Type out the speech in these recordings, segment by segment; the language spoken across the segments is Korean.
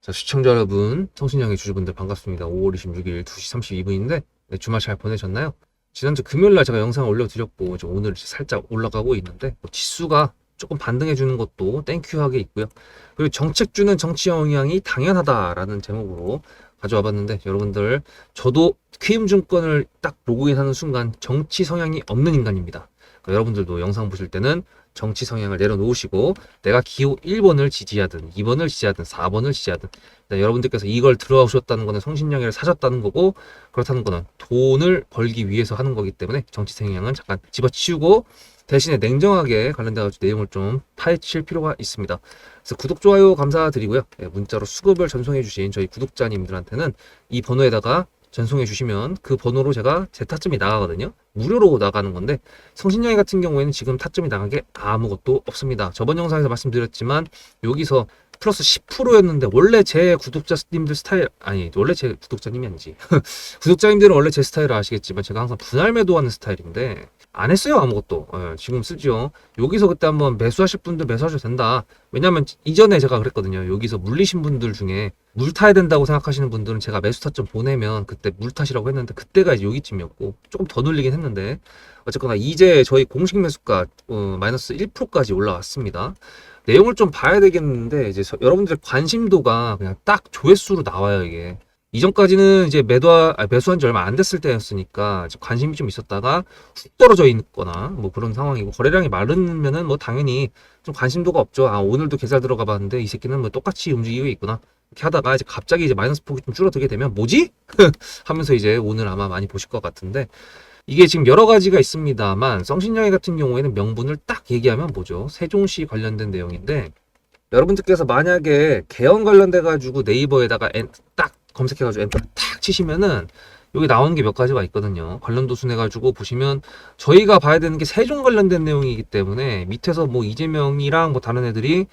자, 시청자 여러분, 성신영의 주주분들 반갑습니다. 5월 26일 2시 32분인데 주말 잘 보내셨나요? 지난주 금요일날 제가 영상을 올려드렸고 이제 오늘 살짝 올라가고 있는데 지수가 조금 반등해주는 것도 땡큐하게 있고요. 그리고 정책주는 정치 영향이 당연하다라는 제목으로 가져와 봤는데 여러분들, 저도 퀴움증권을 딱 로그인하는 순간 정치 성향이 없는 인간입니다. 그러니까 여러분들도 영상 보실 때는 정치 성향을 내려놓으시고 내가 기호 1번을 지지하든 2번을 지지하든 4번을 지지하든 여러분들께서 이걸 들어오셨다는 거는 성신영애를 사셨다는 거고, 그렇다는 거는 돈을 벌기 위해서 하는 거기 때문에 정치 성향은 잠깐 집어치우고 대신에 냉정하게 관련돼가지고 내용을 좀 파헤칠 필요가 있습니다. 그래서 구독, 좋아요 감사드리고요. 문자로 수급을 전송해주신 저희 구독자님들한테는 이 번호에다가 전송해 주시면 그 번호로 제가 제 타점이 나가거든요. 무료로 나가는 건데 성신영애 같은 경우에는 지금 타점이 나간 게 아무것도 없습니다. 저번 영상에서 말씀드렸지만 여기서 플러스 10%였는데 원래 제 구독자님들 스타일, 아니 원래 제 구독자님이 아니지 구독자님들은 원래 제 스타일을 아시겠지만 제가 항상 분할 매도하는 스타일인데 안 했어요. 아무것도. 지금 쓰죠. 여기서 그때 한번 매수하실 분들 매수하셔도 된다. 왜냐면 이전에 제가 그랬거든요. 여기서 물리신 분들 중에 물 타야 된다고 생각하시는 분들은 제가 매수 타점 보내면 그때 물 타시라고 했는데 그때가 이제 여기쯤이었고 조금 더 눌리긴 했는데 어쨌거나 이제 저희 공식 매수가 마이너스 1%까지 올라왔습니다. 내용을 좀 봐야 되겠는데 이제 여러분들의 관심도가 그냥 딱 조회수로 나와요. 이게 이전까지는 이제 매수한 지 얼마 안 됐을 때였으니까 관심이 좀 있었다가 훅 떨어져 있거나 뭐 그런 상황이고, 거래량이 마르면은 뭐 당연히 좀 관심도가 없죠. 아, 오늘도 계좌 들어가 봤는데 이 새끼는 뭐 똑같이 움직이고 있구나 이렇게 하다가 이제 갑자기 이제 마이너스 폭이 좀 줄어들게 되면 뭐지? 하면서 이제 오늘 아마 많이 보실 것 같은데, 이게 지금 여러 가지가 있습니다만 성신영애 같은 경우에는 명분을 딱 얘기하면 뭐죠? 세종시 관련된 내용인데, 여러분들께서 만약에 개헌 관련돼 가지고 네이버에다가 딱 검색해가지고 엔터 탁 치시면은 여기 나오는 게 몇 가지가 있거든요. 관련도 순해가지고 보시면 저희가 봐야 되는 게 세종 관련된 내용이기 때문에 밑에서 뭐 이재명이랑 뭐 다른 애들이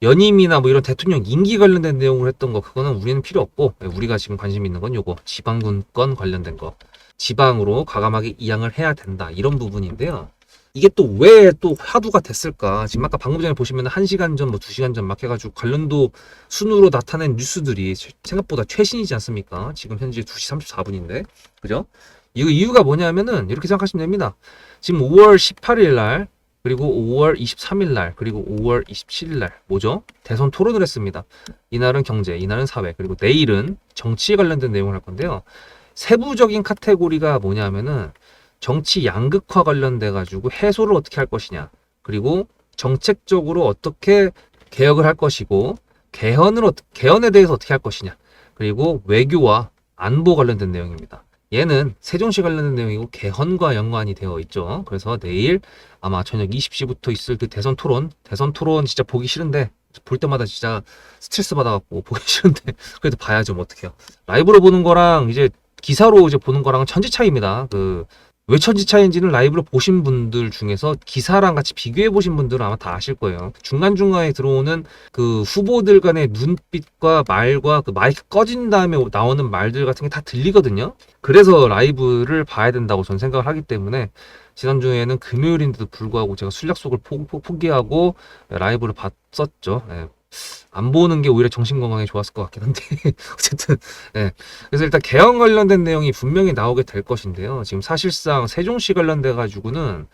연임이나 뭐 이런 대통령 임기 관련된 내용을 했던 거, 그거는 우리는 필요 없고 우리가 지금 관심 있는 건 요거 지방분권 관련된 거, 지방으로 과감하게 이양을 해야 된다 이런 부분인데요. 이게 또 왜 또 화두가 됐을까? 지금 아까 방금 전에 보시면 1시간 전, 뭐 2시간 전 막 해가지고 관련도 순으로 나타낸 뉴스들이 생각보다 최신이지 않습니까? 지금 현재 2시 34분인데. 그죠? 이유가 뭐냐면은 이렇게 생각하시면 됩니다. 지금 5월 18일 날, 그리고 5월 23일 날, 그리고 5월 27일 날 뭐죠? 대선 토론을 했습니다. 이날은 경제, 이날은 사회, 그리고 내일은 정치에 관련된 내용을 할 건데요. 세부적인 카테고리가 뭐냐면은 정치 양극화 관련돼 가지고 해소를 어떻게 할 것이냐, 그리고 정책적으로 어떻게 개혁을 할 것이고 개헌에 대해서 어떻게 할 것이냐, 그리고 외교와 안보 관련된 내용입니다. 얘는 세종시 관련된 내용이고 개헌과 연관이 되어 있죠. 그래서 내일 아마 저녁 20시부터 있을 그 대선 토론 진짜 보기 싫은데, 볼 때마다 진짜 스트레스 받아갖고 보기 싫은데 그래도 봐야죠. 뭐 어떡해요. 라이브로 보는 거랑 이제 기사로 이제 보는 거랑은 천지 차이입니다. 왜 천지 차이인지는 라이브로 보신 분들 중에서 기사랑 같이 비교해 보신 분들은 아마 다 아실 거예요. 중간중간에 들어오는 그 후보들 간의 눈빛과 말과 그 마이크 꺼진 다음에 나오는 말들 같은 게 다 들리거든요. 그래서 라이브를 봐야 된다고 저는 생각을 하기 때문에 지난주에는 금요일인데도 불구하고 제가 순약속을 포기하고 라이브를 봤었죠. 안 보는 게 오히려 정신건강에 좋았을 것 같긴 한데 어쨌든 그래서 일단 개헌 관련된 내용이 분명히 나오게 될 것인데요. 지금 사실상 세종시 관련돼 가지고는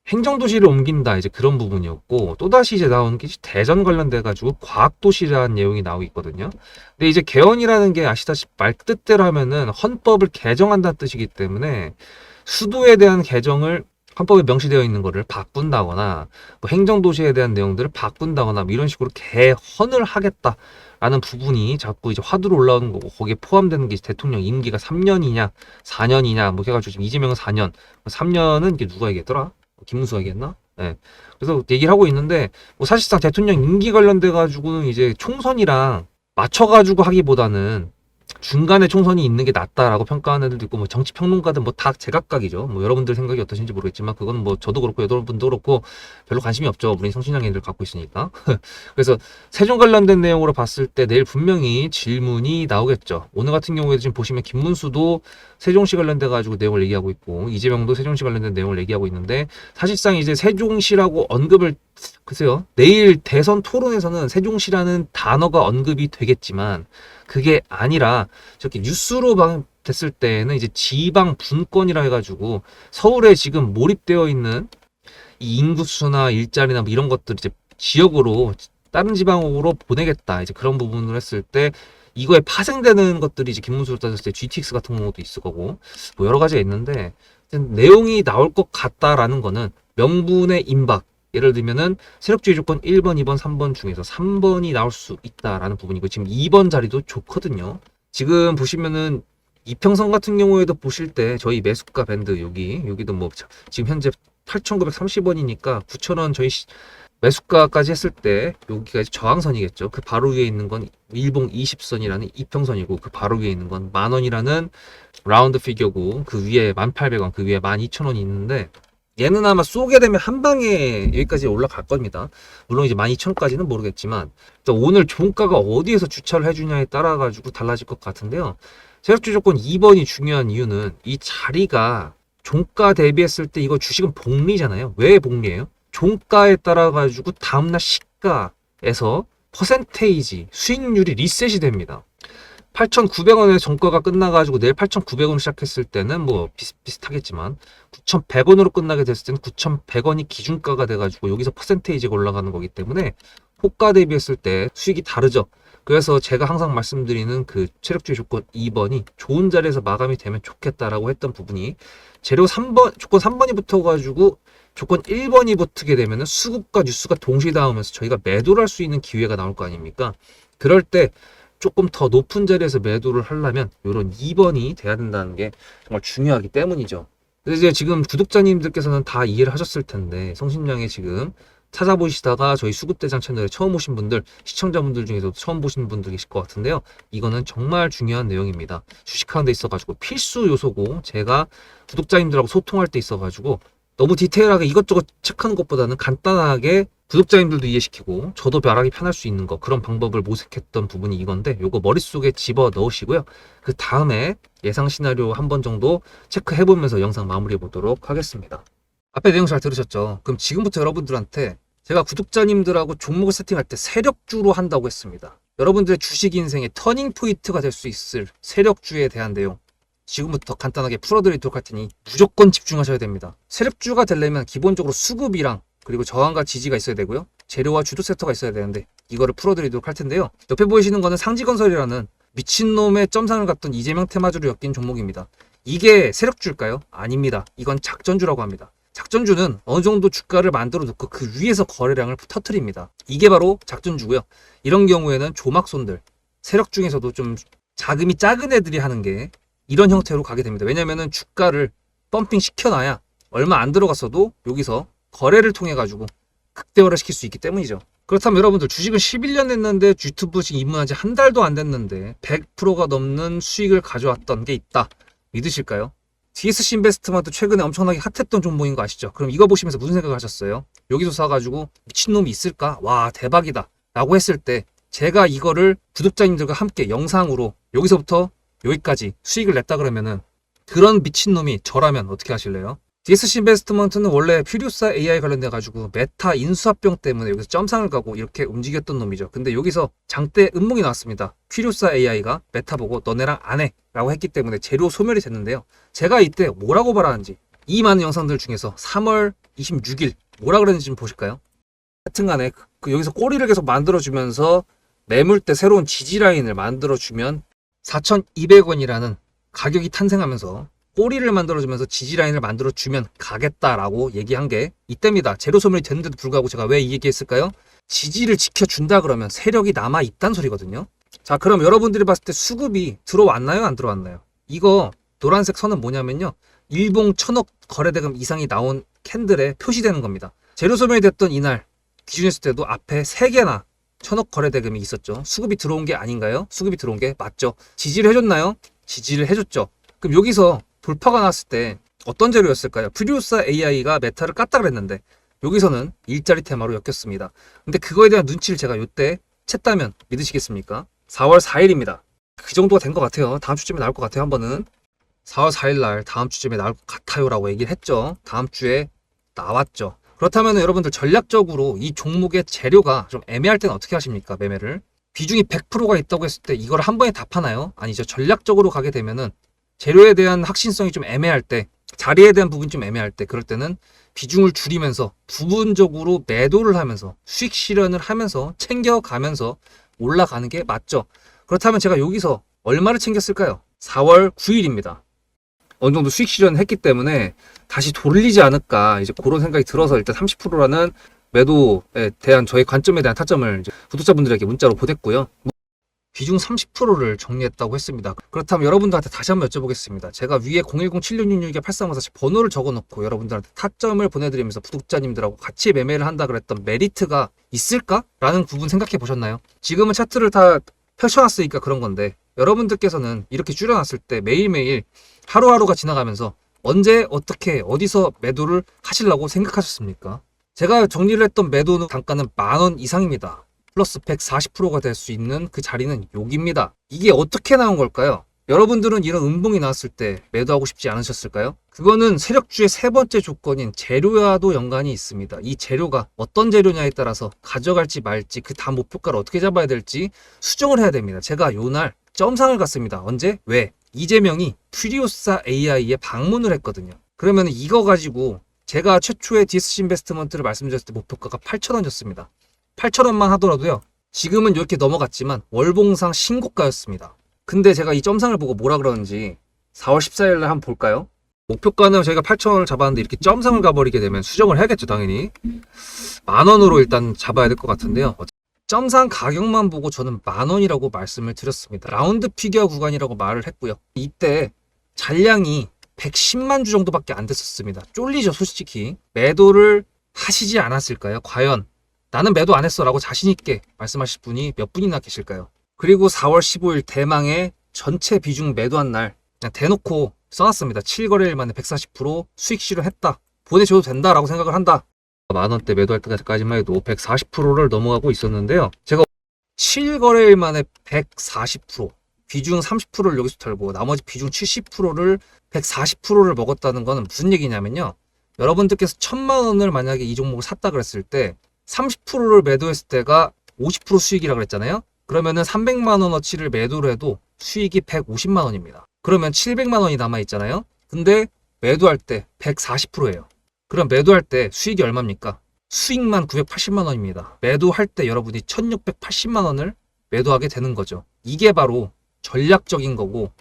행정도시를 옮긴다 이제 그런 부분이었고, 또다시 이제 나오는 게 대전 관련돼 가지고 과학도시라는 내용이 나오고 있거든요. 근데 이제 개헌이라는 게 아시다시피 말 뜻대로 하면은 헌법을 개정한다는 뜻이기 때문에 수도에 대한 개정을 헌법에 명시되어 있는 거를 바꾼다거나 뭐 행정도시에 대한 내용들을 바꾼다거나 뭐 이런 식으로 개헌을 하겠다라는 부분이 자꾸 이제 화두로 올라오는 거고, 거기에 포함되는 게 대통령 임기가 3년이냐 4년이냐 뭐 해가지고 지금 이재명은 4년, 3년은 이게 누가 얘기했더라? 김문수가 얘기했나? 그래서 얘기를 하고 있는데, 뭐 사실상 대통령 임기 관련돼 가지고는 이제 총선이랑 맞춰가지고 하기보다는 중간에 총선이 있는 게 낫다라고 평가하는 애들도 있고, 뭐 정치평론가들 뭐 다 제각각이죠. 뭐 여러분들 생각이 어떠신지 모르겠지만 그거는 뭐 저도 그렇고 여러분도 그렇고 별로 관심이 없죠. 우린 성신영애를 갖고 있으니까. 그래서 세종 관련된 내용으로 봤을 때 내일 분명히 질문이 나오겠죠. 오늘 같은 경우에도 지금 보시면 김문수도 세종시 관련돼 가지고 내용을 얘기하고 있고, 이재명도 세종시 관련된 내용을 얘기하고 있는데, 사실상 이제 세종시라고 언급을 글쎄요. 내일 대선 토론에서는 세종시라는 단어가 언급이 되겠지만 그게 아니라 저렇게 뉴스로 됐을 때에는 이제 지방 분권이라 해가지고 서울에 지금 몰입되어 있는 이 인구수나 일자리나 뭐 이런 것들 이제 지역으로 다른 지방으로 보내겠다. 이제 그런 부분을 했을 때 이거에 파생되는 것들이 이제 김문수로 따졌을 때 GTX 같은 경우도 있을 거고 뭐 여러 가지가 있는데 내용이 나올 것 같다라는 거는 명분의 임박. 예를 들면은 세력주의 조건 1번, 2번, 3번 중에서 3번이 나올 수 있다라는 부분이고 지금 2번 자리도 좋거든요. 지금 보시면은 이평선 같은 경우에도 보실 때 저희 매수가 밴드 여기도 뭐 지금 현재 8,930원이니까 9,000원 저희 매수가까지 했을 때 여기가 저항선이겠죠. 그 바로 위에 있는 건 일봉 20선이라는 이평선이고 그 바로 위에 있는 건 만원이라는 라운드 피겨고 그 위에 1,800원, 그 위에 12,000원이 있는데 얘는 아마 쏘게 되면 한 방에 여기까지 올라갈 겁니다. 물론 이제 12,000원까지는 모르겠지만 오늘 종가가 어디에서 주차를 해주냐에 따라 가지고 달라질 것 같은데요. 세력주 조건 2번이 중요한 이유는 이 자리가 종가 대비했을 때 이거 주식은 복리잖아요. 왜 복리예요? 종가에 따라 가지고 다음날 시가에서 퍼센테이지 수익률이 리셋이 됩니다. 8,900원에 종가가 끝나가지고 내일 8,900원을 시작했을 때는 뭐 비슷하겠지만 9,100원으로 끝나게 됐을 때는 9,100원이 기준가가 돼가지고 여기서 퍼센테이지가 올라가는 거기 때문에 호가 대비했을 때 수익이 다르죠. 그래서 제가 항상 말씀드리는 그 체력주의 조건 2번이 좋은 자리에서 마감이 되면 좋겠다라고 했던 부분이 재료 3번, 조건 3번이 붙어가지고 조건 1번이 붙게 되면 수급과 뉴스가 동시에 닿으면서 저희가 매도를 할 수 있는 기회가 나올 거 아닙니까? 그럴 때 조금 더 높은 자리에서 매도를 하려면 이런 2번이 돼야 된다는 게 정말 중요하기 때문이죠. 그래서 이제 지금 구독자님들께서는 다 이해를 하셨을 텐데 성심량에 지금 찾아보시다가 저희 수급대장 채널에 처음 오신 분들, 시청자분들 중에서도 처음 보시는 분들 계실 것 같은데요. 이거는 정말 중요한 내용입니다. 주식하는 데 있어가지고 필수 요소고 제가 구독자님들하고 소통할 때 있어가지고 너무 디테일하게 이것저것 체크하는 것보다는 간단하게 구독자님들도 이해시키고 저도 말하기 편할 수 있는 거 그런 방법을 모색했던 부분이 이건데 요거 머릿속에 집어 넣으시고요. 그 다음에 예상 시나리오 한 번 정도 체크해보면서 영상 마무리해 보도록 하겠습니다. 앞에 내용 잘 들으셨죠? 그럼 지금부터 여러분들한테 제가 구독자님들하고 종목을 세팅할 때 세력주로 한다고 했습니다. 여러분들의 주식 인생의 터닝 포인트가 될 수 있을 세력주에 대한 내용 지금부터 간단하게 풀어드리도록 할 테니 무조건 집중하셔야 됩니다. 세력주가 되려면 기본적으로 수급이랑 그리고 저항과 지지가 있어야 되고요. 재료와 주도 섹터가 있어야 되는데 이거를 풀어드리도록 할 텐데요. 옆에 보이시는 거는 상지건설이라는 미친놈의 점상을 갖던 이재명 테마주를 엮인 종목입니다. 이게 세력주일까요? 아닙니다. 이건 작전주라고 합니다. 작전주는 어느 정도 주가를 만들어 놓고 그 위에서 거래량을 터트립니다. 이게 바로 작전주고요. 이런 경우에는 조막손들, 세력 중에서도 좀 자금이 작은 애들이 하는 게 이런 형태로 가게 됩니다. 왜냐면은 주가를 펌핑 시켜놔야 얼마 안 들어갔어도 여기서 거래를 통해 가지고 극대화를 시킬 수 있기 때문이죠. 그렇다면 여러분들 주식을 11년 했는데 유튜브 지금 입문한 지 한 달도 안 됐는데 100%가 넘는 수익을 가져왔던 게 있다. 믿으실까요? DSC 인베스트먼트 최근에 엄청나게 핫했던 종목인 거 아시죠? 그럼 이거 보시면서 무슨 생각을 하셨어요? 여기서 사가지고 미친놈이 있을까? 와 대박이다 라고 했을 때 제가 이거를 구독자님들과 함께 영상으로 여기서부터 여기까지 수익을 냈다 그러면은 그런 미친놈이 저라면 어떻게 하실래요? DSC 인베스트먼트는 원래 퓨리오사 AI 관련돼 가지고 메타 인수합병 때문에 여기서 점상을 가고 이렇게 움직였던 놈이죠. 근데 여기서 장대 음몽이 나왔습니다. 퓨리오사 AI가 메타 보고 너네랑 안 해 라고 했기 때문에 재료 소멸이 됐는데요. 제가 이때 뭐라고 말하는지 이 많은 영상들 중에서 3월 26일 뭐라 그랬는지 좀 보실까요? 하여튼간에 여기서 꼬리를 계속 만들어주면서 매물대 새로운 지지라인을 만들어주면 4,200원이라는 가격이 탄생하면서 꼬리를 만들어주면서 지지라인을 만들어주면 가겠다라고 얘기한 게 이때입니다. 재료 소멸이 됐는데도 불구하고 제가 왜 이 얘기했을까요? 지지를 지켜준다 그러면 세력이 남아있단 소리거든요. 자 그럼 여러분들이 봤을 때 수급이 들어왔나요? 안 들어왔나요? 이거 노란색 선은 뭐냐면요. 일봉 1,000억 거래대금 이상이 나온 캔들에 표시되는 겁니다. 재료 소멸이 됐던 이날 기준했을 때도 앞에 3개나 1,000억 거래대금이 있었죠. 수급이 들어온 게 아닌가요? 수급이 들어온 게 맞죠. 지지를 해줬나요? 지지를 해줬죠. 그럼 여기서 돌파가 났을 때 어떤 재료였을까요? 퓨리오사 AI가 메타를 깠다 그랬는데 여기서는 일자리 테마로 엮였습니다. 근데 그거에 대한 눈치를 제가 요때 챘다면 믿으시겠습니까? 4월 4일입니다. 그 정도가 된 것 같아요. 다음 주쯤에 나올 것 같아요. 한 번은 4월 4일 날 다음 주쯤에 나올 것 같아요 라고 얘기를 했죠. 다음 주에 나왔죠. 그렇다면 여러분들 전략적으로 이 종목의 재료가 좀 애매할 때는 어떻게 하십니까? 매매를. 비중이 100%가 있다고 했을 때 이걸 한 번에 답하나요? 아니죠. 전략적으로 가게 되면은 재료에 대한 확신성이 좀 애매할 때, 자리에 대한 부분이 좀 애매할 때, 그럴 때는 비중을 줄이면서 부분적으로 매도를 하면서 수익 실현을 하면서 챙겨가면서 올라가는 게 맞죠. 그렇다면 제가 여기서 얼마를 챙겼을까요? 4월 9일입니다. 어느 정도 수익 실현을 했기 때문에 다시 돌리지 않을까, 이제 그런 생각이 들어서 일단 30%라는 매도에 대한 저의 관점에 대한 타점을 이제 구독자분들에게 문자로 보냈고요. 비중 30%를 정리했다고 했습니다. 그렇다면 여러분들한테 다시 한번 여쭤보겠습니다. 제가 위에 010-7666-8354 번호를 적어놓고 여러분들한테 타점을 보내드리면서 구독자님들하고 같이 매매를 한다 그랬던 메리트가 있을까? 라는 부분 생각해 보셨나요? 지금은 차트를 다 펼쳐놨으니까 그런 건데, 여러분들께서는 이렇게 줄여놨을 때 매일매일 하루하루가 지나가면서 언제 어떻게 어디서 매도를 하시려고 생각하셨습니까? 제가 정리를 했던 매도 단가는 10,000원 이상입니다. 플러스 140%가 될 수 있는 그 자리는 여기입니다. 이게 어떻게 나온 걸까요? 여러분들은 이런 음봉이 나왔을 때 매도하고 싶지 않으셨을까요? 그거는 세력주의 세 번째 조건인 재료와도 연관이 있습니다. 이 재료가 어떤 재료냐에 따라서 가져갈지 말지 그 다음 목표가를 어떻게 잡아야 될지 수정을 해야 됩니다. 제가 요날 점상을 갔습니다. 언제? 왜? 이재명이 퓨리오사 AI에 방문을 했거든요. 그러면 이거 가지고 제가 최초의 디스시 인베스트먼트를 말씀드렸을 때 목표가가 8,000원이었습니다. 8,000원만 하더라도요. 지금은 이렇게 넘어갔지만 월봉상 신고가였습니다. 근데 제가 이 점상을 보고 뭐라 그러는지 4월 14일 날 한번 볼까요? 목표가는 저희가 8,000원을 잡았는데 이렇게 점상을 가버리게 되면 수정을 해야겠죠, 당연히. 10,000원으로 일단 잡아야 될 것 같은데요. 점상 가격만 보고 저는 10,000원이라고 말씀을 드렸습니다. 라운드 피겨 구간이라고 말을 했고요. 이때 잔량이 110만 주 정도밖에 안 됐었습니다. 쫄리죠, 솔직히. 매도를 하시지 않았을까요? 과연 나는 매도 안 했어 라고 자신있게 말씀하실 분이 몇 분이나 계실까요? 그리고 4월 15일 대망의 전체 비중 매도한 날 그냥 대놓고 써놨습니다. 7거래일 만에 140% 수익 실현했다. 보내줘도 된다라고 생각을 한다. 10,000원대 매도할 때까지만 해도 140%를 넘어가고 있었는데요. 제가 7거래일 만에 140%, 비중 30%를 여기서 털고 나머지 비중 70%를 140%를 먹었다는 거는 무슨 얘기냐면요. 여러분들께서 1,000,000원을 만약에 이 종목을 샀다 그랬을 때 30%를 매도했을 때가 50% 수익이라 그랬잖아요. 그러면은 300만 원어치를 매도를 해도 수익이 150만 원입니다. 그러면 700만 원이 남아 있잖아요. 근데 매도할 때 140%예요. 그럼 매도할 때 수익이 얼마입니까? 수익만 980만 원입니다. 매도할 때 여러분이 1680만 원을 매도하게 되는 거죠. 이게 바로 전략적인 거고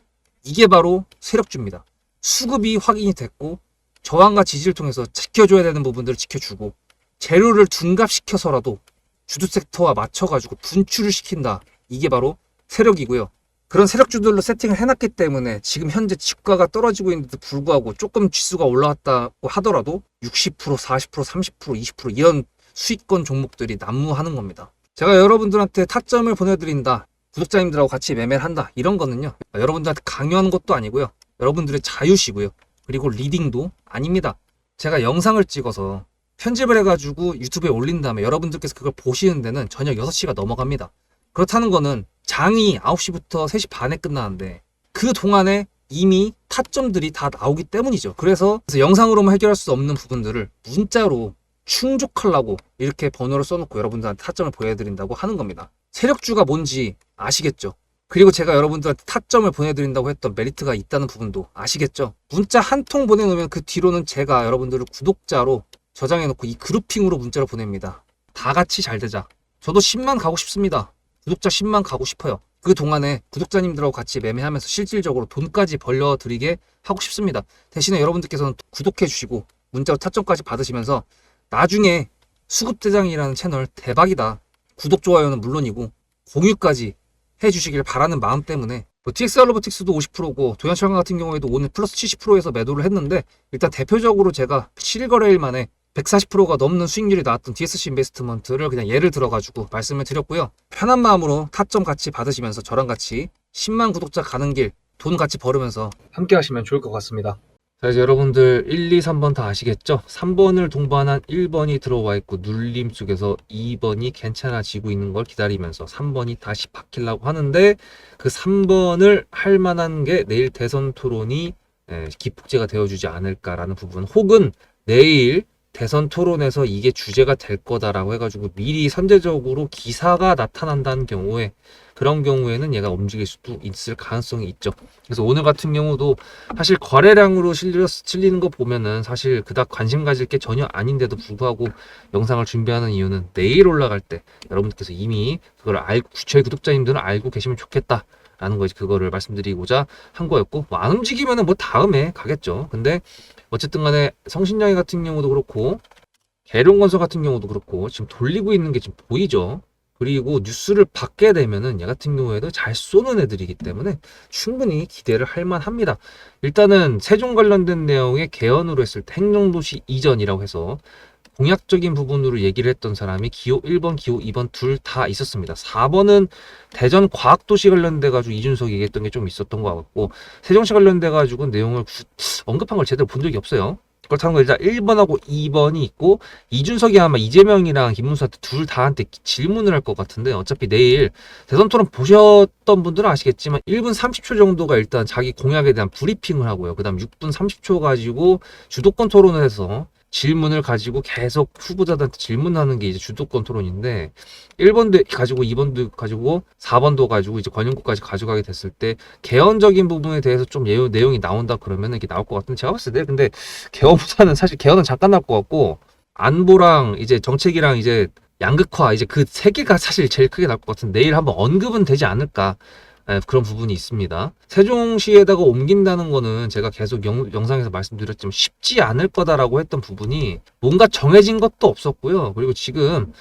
이게 바로 세력주입니다. 수급이 확인이 됐고 저항과 지지를 통해서 지켜줘야 되는 부분들을 지켜주고 재료를 둔갑시켜서라도 주도 섹터와 맞춰가지고 분출을 시킨다. 이게 바로 세력이고요. 그런 세력주들로 세팅을 해놨기 때문에 지금 현재 주가가 떨어지고 있는데도 불구하고 조금 지수가 올라왔다고 하더라도 60%, 40%, 30%, 20% 이런 수익권 종목들이 난무하는 겁니다. 제가 여러분들한테 타점을 보내드린다. 구독자님들하고 같이 매매를 한다. 이런 거는요. 여러분들한테 강요하는 것도 아니고요. 여러분들의 자유시고요. 그리고 리딩도 아닙니다. 제가 영상을 찍어서 편집을 해가지고 유튜브에 올린 다음에 여러분들께서 그걸 보시는 데는 저녁 6시가 넘어갑니다. 그렇다는 거는 장이 9시부터 3시 반에 끝나는데 그 동안에 이미 타점들이 다 나오기 때문이죠. 그래서 영상으로만 해결할 수 없는 부분들을 문자로 충족하려고 이렇게 번호를 써놓고 여러분들한테 타점을 보여드린다고 하는 겁니다. 세력주가 뭔지 아시겠죠? 그리고 제가 여러분들한테 타점을 보내드린다고 했던 메리트가 있다는 부분도 아시겠죠? 문자 한 통 보내놓으면 그 뒤로는 제가 여러분들을 구독자로 저장해놓고 이 그룹핑으로 문자를 보냅니다. 다 같이 잘 되자. 저도 10만 가고 싶습니다. 구독자 10만 가고 싶어요. 그 동안에 구독자님들하고 같이 매매하면서 실질적으로 돈까지 벌려드리게 하고 싶습니다. 대신에 여러분들께서는 구독해주시고 문자로 타점까지 받으시면서 나중에 수급대장이라는 채널 대박이다. 구독, 좋아요는 물론이고 공유까지 해주시길 바라는 마음 때문에 TXR 로보틱스도 50%고 도연철강 같은 경우에도 오늘 플러스 70%에서 매도를 했는데 일단 대표적으로 제가 7거래일 만에 140%가 넘는 수익률이 나왔던 DSC 인베스트먼트를 그냥 예를 들어가지고 말씀을 드렸고요. 편한 마음으로 타점 같이 받으시면서 저랑 같이 10만 구독자 가는 길 돈 같이 벌으면서 함께 하시면 좋을 것 같습니다. 자, 이제 여러분들 1, 2, 3번 다 아시겠죠? 3번을 동반한 1번이 들어와 있고 눌림 속에서 2번이 괜찮아지고 있는 걸 기다리면서 3번이 다시 바뀌려고 하는데 그 3번을 할 만한 게 내일 대선 토론이 기폭제가 되어주지 않을까라는 부분, 혹은 내일 대선 토론에서 이게 주제가 될 거다라고 해가지고 미리 선제적으로 기사가 나타난다는 경우에 그런 경우에는 얘가 움직일 수도 있을 가능성이 있죠. 그래서 오늘 같은 경우도 사실 거래량으로 실리는 거 보면은 사실 그닥 관심 가질 게 전혀 아닌데도 불구하고 영상을 준비하는 이유는 내일 올라갈 때 여러분들께서 이미 그걸 알고 저희 구독자님들은 알고 계시면 좋겠다라는 거지, 그거를 말씀드리고자 한 거였고, 뭐 안 움직이면은 뭐 다음에 가겠죠. 근데 어쨌든 간에 성신양이 같은 경우도 그렇고 계룡건설 같은 경우도 그렇고 지금 돌리고 있는 게 지금 보이죠. 그리고 뉴스를 받게 되면은 얘 같은 경우에도 잘 쏘는 애들이기 때문에 충분히 기대를 할 만합니다. 일단은 세종 관련된 내용의 개헌으로 했을 때 행정도시 이전이라고 해서 공약적인 부분으로 얘기를 했던 사람이 기호 1번, 기호 2번 둘 다 있었습니다. 4번은 대전 과학도시 관련돼 가지고 이준석이 얘기했던 게 좀 있었던 것 같고, 세종시 관련돼 가지고 내용을 언급한 걸 제대로 본 적이 없어요. 그렇다는 거 일단 1번하고 2번이 있고, 이준석이 아마 이재명이랑 김문수한테 둘 다한테 질문을 할 것 같은데, 어차피 내일 대선 토론 보셨던 분들은 아시겠지만 1분 30초 정도가 일단 자기 공약에 대한 브리핑을 하고요. 그 다음 6분 30초 가지고 주도권 토론을 해서 질문을 가지고 계속 후보자들한테 질문하는 게 이제 주도권 토론인데, 1번도 가지고 2번도 가지고 4번도 가지고 이제 권영국까지 가져가게 됐을 때 개헌적인 부분에 대해서 좀 내용이 나온다 그러면 이게 나올 것 같은데, 제가 봤을 때 근데 개헌보다는 사실 개헌은 잠깐 나올 것 같고, 안보랑 이제 정책이랑 이제 양극화 이제 그 세 개가 사실 제일 크게 나올 것 같은데, 내일 한번 언급은 되지 않을까, 그런 부분이 있습니다. 세종시에다가 옮긴다는 거는 제가 계속 영상에서 말씀드렸지만 쉽지 않을 거다라고 했던 부분이 뭔가 정해진 것도 없었고요. 그리고 지금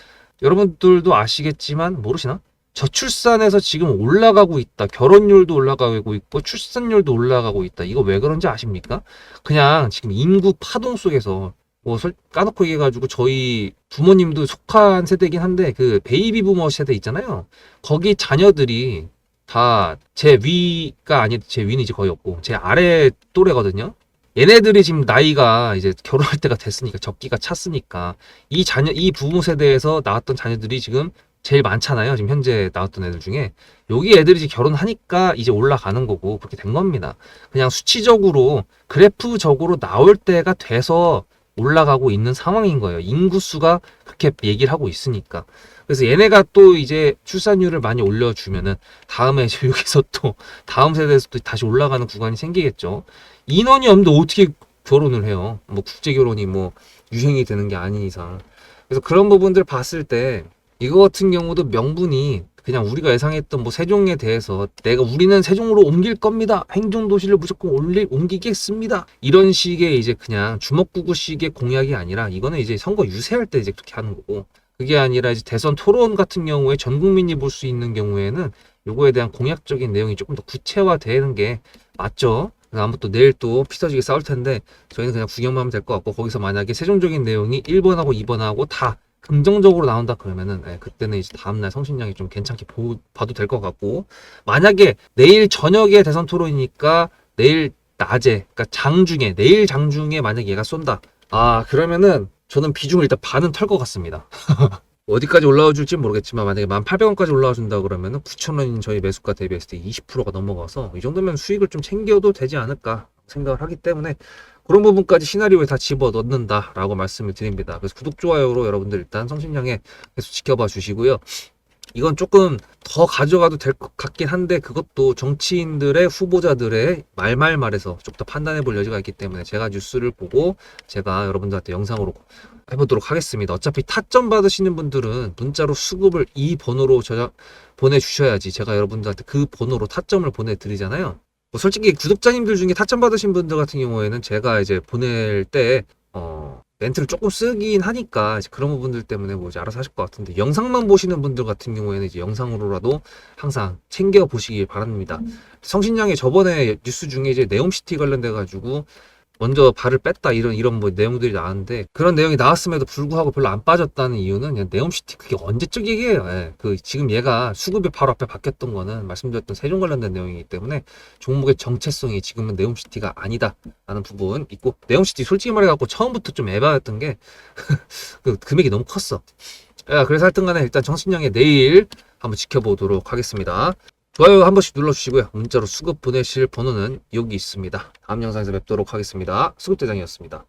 여러분들도 아시겠지만, 모르시나? 저출산에서 지금 올라가고 있다. 결혼율도 올라가고 있고 출산율도 올라가고 있다. 이거 왜 그런지 아십니까? 그냥 지금 인구 파동 속에서 뭐 까놓고 얘기해가지고 저희 부모님도 속한 세대이긴 한데, 그 베이비 부머 세대 있잖아요. 거기 자녀들이 다 제 위가 아니, 제 위는 이제 거의 없고 제 아래 또래거든요. 얘네들이 지금 나이가 이제 결혼할 때가 됐으니까, 적기가 찼으니까 이 부모 세대에서 나왔던 자녀들이 지금 제일 많잖아요. 지금 현재 나왔던 애들 중에 여기 애들이 이제 결혼하니까 이제 올라가는 거고, 그렇게 된 겁니다. 그냥 수치적으로 그래프적으로 나올 때가 돼서 올라가고 있는 상황인 거예요. 인구수가 그렇게 얘기를 하고 있으니까. 그래서 얘네가 또 이제 출산율을 많이 올려주면은 다음에 이제 여기서 또 다음 세대에서 또 다시 올라가는 구간이 생기겠죠. 인원이 없는데 어떻게 결혼을 해요? 뭐 국제 결혼이 뭐 유행이 되는 게 아닌 이상. 그래서 그런 부분들 봤을 때 이거 같은 경우도 명분이 그냥 우리가 예상했던 뭐 세종에 대해서 우리는 세종으로 옮길 겁니다. 행정도시를 무조건 옮기겠습니다. 이런 식의 이제 그냥 주먹구구식의 공약이 아니라, 이거는 이제 선거 유세할 때 이제 그렇게 하는 거고, 그게 아니라 이제 대선 토론 같은 경우에 전 국민이 볼 수 있는 경우에는 요거에 대한 공약적인 내용이 조금 더 구체화되는 게 맞죠. 아마 또 내일 또 피터지게 싸울 텐데 저희는 그냥 구경만 하면 될 것 같고, 거기서 만약에 세종적인 내용이 1번하고 2번하고 다 긍정적으로 나온다 그러면은 그때는 이제 다음날 성신양이 좀 괜찮게 봐도 될 것 같고, 만약에 내일 저녁에 대선 토론이니까 내일 낮에, 그러니까 내일 장중에 만약에 얘가 쏜다, 그러면은 저는 비중을 일단 반은 털 것 같습니다. 어디까지 올라와 줄지 모르겠지만 만약에 1,800원까지 올라와 준다 그러면은 9,000원인 저희 매수가 대비했을 때 20%가 넘어가서 이 정도면 수익을 좀 챙겨도 되지 않을까 생각을 하기 때문에, 그런 부분까지 시나리오에 다 집어 넣는다라고 말씀을 드립니다. 그래서 구독, 좋아요로 여러분들 일단 성신양에 계속 지켜봐 주시고요. 이건 조금 더 가져가도 될 것 같긴 한데, 그것도 정치인들의 후보자들의 말에서 좀 더 판단해 볼 여지가 있기 때문에 제가 뉴스를 보고 제가 여러분들한테 영상으로 해보도록 하겠습니다. 어차피 타점 받으시는 분들은 문자로 수급을 이 번호로 보내주셔야지 제가 여러분들한테 그 번호로 타점을 보내드리잖아요. 뭐 솔직히 구독자님들 중에 타점 받으신 분들 같은 경우에는 제가 이제 보낼 때 멘트를 조금 쓰긴 하니까 이제 그런 부분들 때문에 뭐 이제 알아서 하실 것 같은데, 영상만 보시는 분들 같은 경우에는 이제 영상으로라도 항상 챙겨 보시길 바랍니다. 성신양이 저번에 뉴스 중에 이제 네옴시티 관련돼 가지고 먼저 발을 뺐다 이런 뭐 내용들이 나왔는데, 그런 내용이 나왔음에도 불구하고 별로 안 빠졌다는 이유는 그냥 네옴시티 그게 언제적 얘기예요. 그 지금 얘가 수급이 바로 앞에 바뀌었던 거는 말씀드렸던 세종 관련된 내용이기 때문에 종목의 정체성이 지금은 네옴시티가 아니다 라는 부분 있고, 네옴시티 솔직히 말해갖고 처음부터 좀 에바였던 게 그 금액이 너무 컸어. 그래서 하여튼 간에 일단 정신양의 내일 한번 지켜보도록 하겠습니다. 좋아요 한 번씩 눌러주시고요. 문자로 수급 보내실 번호는 여기 있습니다. 다음 영상에서 뵙도록 하겠습니다. 수급대장이었습니다.